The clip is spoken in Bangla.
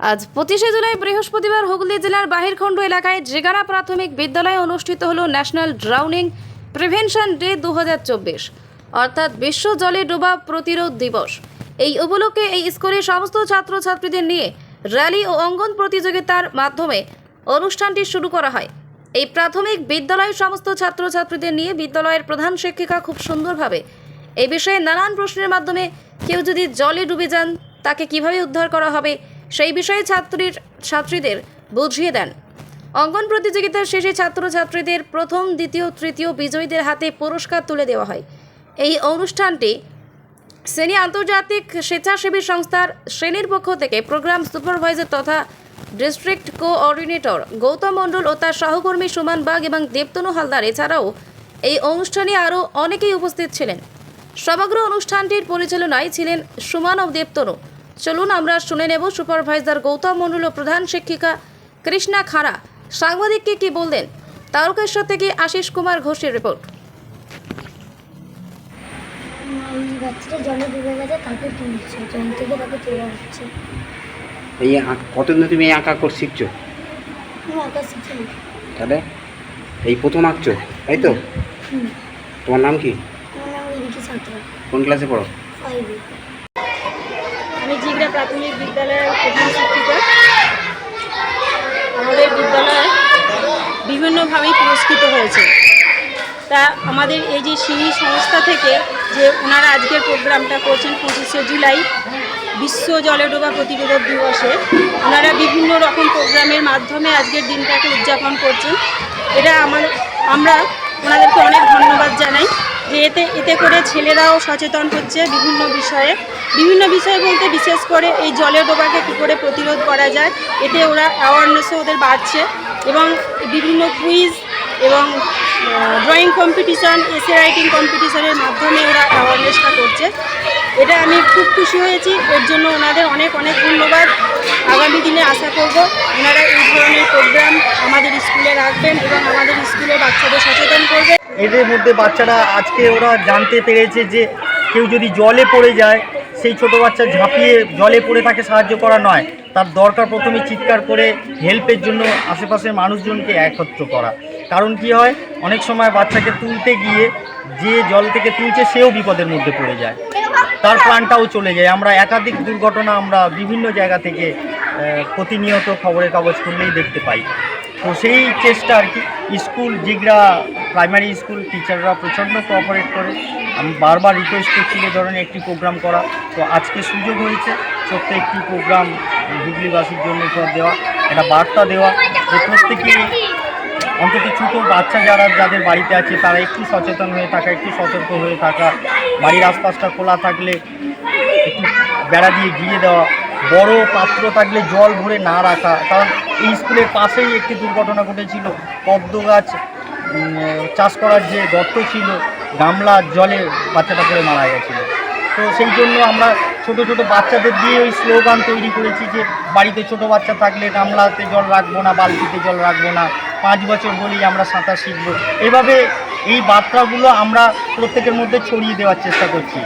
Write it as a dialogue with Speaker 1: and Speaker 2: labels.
Speaker 1: আজ 25শে জুলাই বৃহস্পতিবার হুগলি জেলার বাহিরখণ্ড এলাকায় জিগারা প্রাথমিক বিদ্যালয়ে অনুষ্ঠিত হলো ন্যাশনাল ড্রাউনিং প্রিভেনশন ডে 2024 অর্থাৎ বিশ্ব জলে ডোবা প্রতিরোধ দিবস। এই উপলক্ষে এই স্কুলের সমস্ত ছাত্রছাত্রীদের নিয়ে র্যালি ও অঙ্কন প্রতিযোগিতার মাধ্যমে অনুষ্ঠানটি শুরু করা হয়। এই প্রাথমিক বিদ্যালয়ের সমস্ত ছাত্রছাত্রীদের নিয়ে বিদ্যালয়ের প্রধান শিক্ষিকা খুব সুন্দরভাবে এই বিষয়ে নানান প্রশ্নের মাধ্যমে কেউ যদি জলে ডুবে যান তাকে কিভাবে উদ্ধার করা হবে সেই বিষয়ে ছাত্রীদের বুঝিয়ে দেন। অঙ্কন প্রতিযোগিতার শেষে ছাত্রছাত্রীদের প্রথম, দ্বিতীয়, তৃতীয় বিজয়ীদের হাতে পুরস্কার তুলে দেওয়া হয়। এই অনুষ্ঠানটি শ্রেণী আন্তর্জাতিক স্বেচ্ছাসেবী সংস্থার শ্রেণীর পক্ষ থেকে প্রোগ্রাম সুপারভাইজার তথা ডিস্ট্রিক্ট কোঅর্ডিনেটর গৌতম মণ্ডল ও তার সহকর্মী সুমান বাগ এবং দেবতনু হালদার এছাড়াও এই অনুষ্ঠানে আরও অনেকেই উপস্থিত ছিলেন। সমগ্র অনুষ্ঠানটির পরিচালনায় ছিলেন সুমান ও দেবতনু। চলুন আমরা শুনে নেব সুপারভাইজার গৌতম মণ্ডল ও প্রধান শিক্ষিকা কৃষ্ণা খাড়া সাংবাদিককে কি বললেন। তারকেশ্বর থেকে আশিস কুমার ঘোষের রিপোর্ট।
Speaker 2: বাচ্চাটা জলে ডুবে গেছে, তাকে তুলছে, জল থেকে তাকে তোলা হচ্ছে।
Speaker 3: এই কতদিন তুমি এই আঁকা শিখছো?
Speaker 2: আমি আঁকা শিখি না।
Speaker 3: তাহলে এই প্রথম আঁকছো, তাই তো? তোমার নাম কি?
Speaker 2: আমার নাম রিকি ছাত্র।
Speaker 3: কোন ক্লাসে পড়ো?
Speaker 2: 5
Speaker 4: আমি জিগরা প্রাথমিক বিদ্যালয়ের প্রধান শিক্ষিকা। আমাদের বিদ্যালয় বিভিন্নভাবেই পুরস্কৃত হয়েছে। তা আমাদের এই যে সিনি সংস্থা থেকে যে ওনারা আজকের প্রোগ্রামটা করছেন 25শে জুলাই বিশ্ব জলে ডোবা প্রতিরোধ দিবসে, ওনারা বিভিন্ন রকম প্রোগ্রামের মাধ্যমে আজকের দিনটাকে উদযাপন করছেন। এটা আমরা ওনাদেরকে অনেক ধন্যবাদ জানাই যে এতে করে ছেলেরাও সচেতন হচ্ছে বিভিন্ন বিষয়ে বলতে বিশেষ করে এই জলের ডোবাকে কী করে প্রতিরোধ করা যায়, এতে ওরা অ্যাওয়ারনেসও ওদের বাড়ছে এবং বিভিন্ন কুইজ এবং ড্রয়িং কম্পিটিশান, এসে রাইটিং কম্পিটিশানের মাধ্যমে ওরা অ্যাওয়ারনেসটা করছে। এটা আমি খুব খুশি হয়েছি, এর জন্য ওনাদের অনেক অনেক ধন্যবাদ। আগামী দিনে আশা করব ওনারা এই ধরনের প্রোগ্রাম আমাদের স্কুলে রাখবেন এবং আমাদের স্কুলের বাচ্চাদের সচেতন করবে।
Speaker 5: এদের মধ্যে বাচ্চারা আজকে ওরা জানতে পেরেছে যে কেউ যদি জলে পড়ে যায়, সেই ছোট বাচ্চা ঝাঁপিয়ে জলে পড়ে তাকে সাহায্য করা নয়, তার দরকার প্রথমে চিৎকার করে হেল্পের জন্য আশেপাশের মানুষজনকে একত্র করা। কারণ কি হয়, অনেক সময় বাচ্চাকে তুলতে গিয়ে যে জল থেকে তুলছে সেও বিপদের মধ্যে পড়ে যায়, তার প্রাণটাও চলে যায়। আমরা একাধিক দুর্ঘটনা আমরা বিভিন্ন জায়গা থেকে প্রতিনিয়ত খবরের কাগজ খুললেই দেখতে পাই। তো সেই চেষ্টা আর কি স্কুল জিগরা প্রাইমারি স্কুল টিচাররা প্রচণ্ড কোঅপারেট করে। আমি বারবার রিকোয়েস্ট করছি এই ধরনের একটি প্রোগ্রাম করা। তো আজকে সুযোগ হয়েছে ছোট্ট একটি প্রোগ্রাম হুগলিবাসীর জন্য দেওয়া, একটা বার্তা দেওয়া যে প্রত্যেকে অন্তত ছোটো বাচ্চা যাদের বাড়িতে আছে তারা একটু সচেতন হয়ে থাকা, একটু সতর্ক হয়ে থাকা, বাড়ির আশপাশটা খোলা থাকলে একটু বেড়া দিয়ে ঘিরে দেওয়া, বড় পাত্র থাকলে জল ভরে না রাখা। কারণ এই স্কুলের পাশেই একটি দুর্ঘটনা ঘটেছিল, পদ্ম গাছ চাষ করার যে গর্ত ছিল, গামলার জলে বাচ্চাটা পড়ে মারা গেছিলো। তো সেই জন্য আমরা ছোট ছোট বাচ্চাদের দিয়ে ওই স্লোগান তৈরি করেছি যে বাড়িতে ছোট বাচ্চা থাকলে গামলাতে জল রাখবো না, বালতিতে জল রাখবো না, 5 বছর বলেই আমরা সাঁতার শিখবো। এভাবে এই বার্তাগুলো আমরা প্রত্যেকের মধ্যে ছড়িয়ে দেওয়ার চেষ্টা করছি।